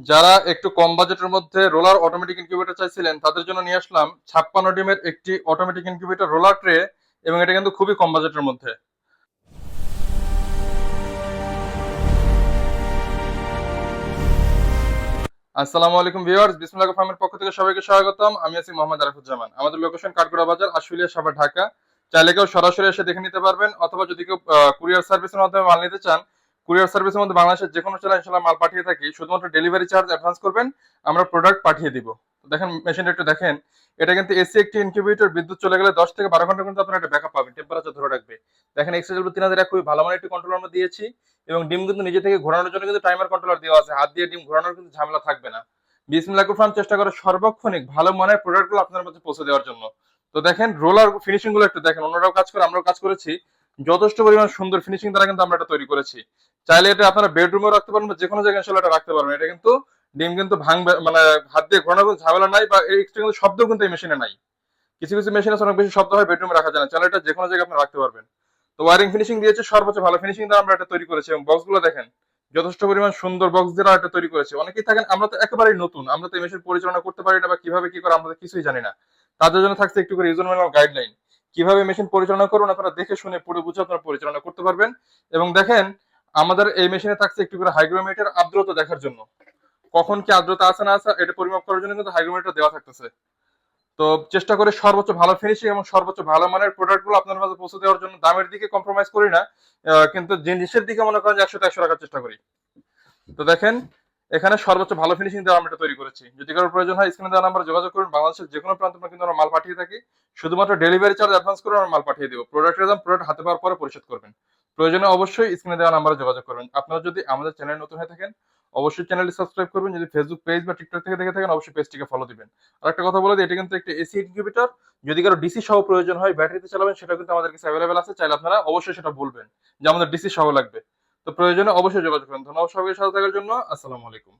যারা একটু কম বাজেটের মধ্যে রোলার অটোমেটিক ইনকিউবেটর চাইছিলেন তাদের জন্য নিয়ে আসলাম 56 ডিমের একটি অটোমেটিক ইনকিউবেটর রোলার ট্রে, এবং এটা কিন্তু খুবই কম বাজেটের মধ্যে। আসসালামু আলাইকুম ভিউয়ার্স, বিসমিল্লাহ ফার্মের পক্ষ থেকে সবাইকে স্বাগতম। আমি আছি মোহাম্মদ আরাফুজ্জামান। আমাদের লোকেশন কাঠগড়া বাজার, আশুলিয়া, সাভার, ঢাকা। চাইলে কেউ সরাসরি এসে দেখে নিতে পারবেন, অথবা যদি কেউ কুরিয়ার সার্ভিসের মাধ্যমে মাল নিতে চান, কুরিয়ার সার্ভিসের মধ্যে বাংলাদেশের যে কোনো জেলায় ইনশাল্লাহ মাল পাঠিয়ে থাকি। শুধুমাত্র ডেলিভারি চার্জ অ্যাডভান্স করবেন, আমরা প্রোডাক্ট পাঠিয়ে দিব। দেখেন মেশিনটা একটু দেখেন। এটা কিন্তু এসি একটি ইনকিউবেটর, বিদ্যুৎ চলে গেলে 10 থেকে 12 ঘন্টা কিন্তু আপনার একটা ব্যাকআপ পাবেন, টেম্পারেচার ধরে রাখবে। দেখেন এক্সেল 3000 খুবই ভালো মানের একটি কন্ট্রোলার আমরা দিয়েছি, এবং ডিম কিন্তু নিজে থেকে ঘোরানোর জন্য কিন্তু টাইমার কন্ট্রোলার দেওয়া আছে। হাত দিয়ে ডিম ঘোরানোর কিন্তু ঝামেলা থাকবে না। বিসমিল্লাহ ফার্ম চেষ্টা করে সর্বক্ষণিক ভালো মানের প্রোডাক্টগুলো আপনার মধ্যে পৌঁছে দেওয়ার জন্য। তো দেখেন রোলার ফিনিশিং গুলো একটু দেখেন, অন্যরাও কাজ করে, আমরাও কাজ করেছি। যথেষ্ট পরিমাণ সুন্দর ফিনিশিং দ্বারা কিন্তু আমরা এটা তৈরি করেছি। চাইলে এটা আপনারা বেডরুমেও রাখতে পারবেন, যে কোনো জায়গায় ইনশাল্লাহ এটা রাখতে পারবেন। এটা কিন্তু ডিম কিন্তু ভাঙবে, মানে হাত দিয়ে ঘোরানোর কোনো ঝামেলা নাই, বা এক্সট্রা কিন্তু শব্দ কিন্তু এই মেশিনে নাই। কিছু কিছু মেশিন আছে অনেক বেশি শব্দ হয়, বেডরুমে রাখা যায় না। চাইলে এটা যে কোনো জায়গায় আপনি রাখতে পারবেন। তো ওয়ারিং ফিনিশিং দিয়েছে সর্বোচ্চ ভালো ফিনিশিং দ্বারা আমরা এটা তৈরি করেছি, এবং বক্স গুলো দেখেন যথেষ্ট পরিমাণ সুন্দর বক্স দিয়ে এটা তৈরি করেছে। অনেকেই থাকেন আমরা তো একেবারেই নতুন, আমরা তো এই মেশিন পরিচালনা করতে পারি না, বা কিভাবে কি করে আমরা তো কিছুই জানি না। তাদের জন্য থাকছে একটু করে ইউজার ম্যানুয়াল গাইডলাইন, কিভাবে মেশিন পরিচালনা করুন আপনারা দেখে শুনে পুরো বুঝে আপনারা পরিচালনা করতে পারবেন। এবং দেখেন আমাদের এই মেশিনে থাকছে একটু করে হাইগ্রোমিটার, আর্দ্রতা দেখার জন্য। কখন কি আর্দ্রতা আছে না আছে এটা পরিমাপ করার জন্য কিন্তু হাইগ্রোমিটার দেওয়া থাকতেছে। তো চেষ্টা করে সর্বোচ্চ ভালো ফিনিশিং এবং সর্বোচ্চ ভালো মানের প্রোডাক্ট গুলো আপনার মাঝে পৌঁছে দেওয়ার জন্য দামের দিকে কম্প্রোমাইজ করি না, কিন্তু জিনিসের দিকে মনে করেন যে 100 তে 100 রাখার চেষ্টা করি। তো দেখেন এখানে সর্বোচ্চ ভালো ফিনিশিং দেওয়া আমরা এটা তৈরি করেছি। যদি কারো প্রয়োজন হয় স্ক্রিনে দেওয়া নাম্বারে যোগাযোগ করুন। বাংলাদেশের যে কোনো প্রান্ত কিন্তু আমরা মাল পাঠিয়ে থাকি। শুধুমাত্র ডেলিভারি চার্জ অ্যাডভান্স করে আমরা মাল পাঠিয়ে দিব। প্রোডাক্টের দাম প্রোডাক্ট হাতে পাওয়ার পরে পরিশোধ করবেন। প্রয়োজনে অবশ্যই স্ক্রিনে দেওয়া নাম্বারে যোগাযোগ করবেন। আপনারা যদি আমাদের চ্যানেল নতুন হয়ে থাকেন অবশ্যই চ্যানেলটি সাবস্ক্রাইব করবেন। যদি ফেসবুক পেজ বা টিকটক থেকে দেখে থাকেন অবশ্যই পেজটিকে ফলো দিবেন। আর একটা কথা বলে দিই, এটা কিন্তু একটা এসি ইনকিউবেটর। যদি কারো ডিসি সহ প্রয়োজন হয়, ব্যাটারিতে চালাবেন, সেটা কিন্তু আমাদের কাছে অ্যাভেলেবেল আছে। চাইলে আপনারা অবশ্যই সেটা বলবেন যে আমাদের ডিসি সহ লাগবে। তো প্রয়োজনে অবশ্যই যোগাযোগ করুন। ধন্যবাদ সবাইকে সাথে থাকার জন্য। আসসালামু আলাইকুম।